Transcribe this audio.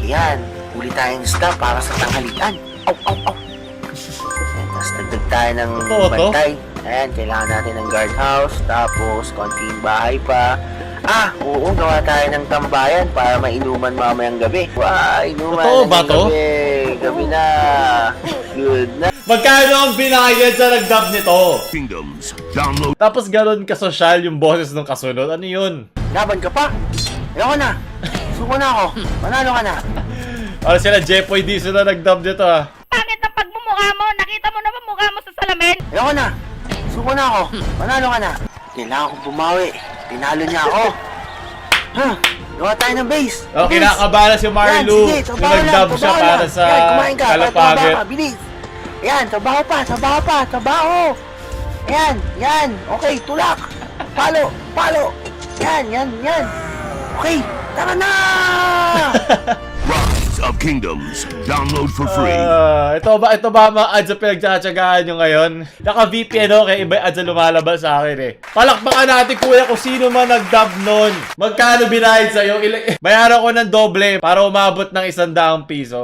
Ayan, huli tayong isda para sa tanghalian. Aw, aw, aw. Ayan, tapos dagdag tayo ng bantay. Ayan, kailangan natin ng guardhouse. Tapos, konting bahay pa. Oo, gawa tayo ng tambayan para mainuman mamayang gabi. Inuman. Totoo ba to? Gabi na. Good na. Magkano ang binayad sa nag-dub nito? Kingdoms. Download. Tapos gano'n kasosyal yung boses ng kasunod. Ano yun? Laban ka pa? Ayoko na. Suko na ako. Manalo ka na. Ano sila, Jepoy Diesel na nag-dub nito ah. Pangit ang pagmumukha mo. Nakita mo na ba mukha mo sa salamin? Ayoko na. Suko na ako. Manalo ka na. Kailangan kong bumawi. Tinalo niya ako. Gawa tayo ng base. Oh, kinakabahan si Marlu. Yung nag-dub siya para sa Kalapaget. Bilis. Ayan, trabaho pa. Ayan. Okay, tulak. Palo. Yan. Okay, tara na! Rise of Kingdoms. Download for free. Ito ba mga ads na pinagtsatsagaan nyo ngayon? Naka-VPN ako kaya iba yung ads na lumalabas sa akin eh. Palakpakan natin kuya kung sino man nag-dub nun. Magkano binayad sa'yo? Bayaran ko ng doble para umabot ng 100 piso.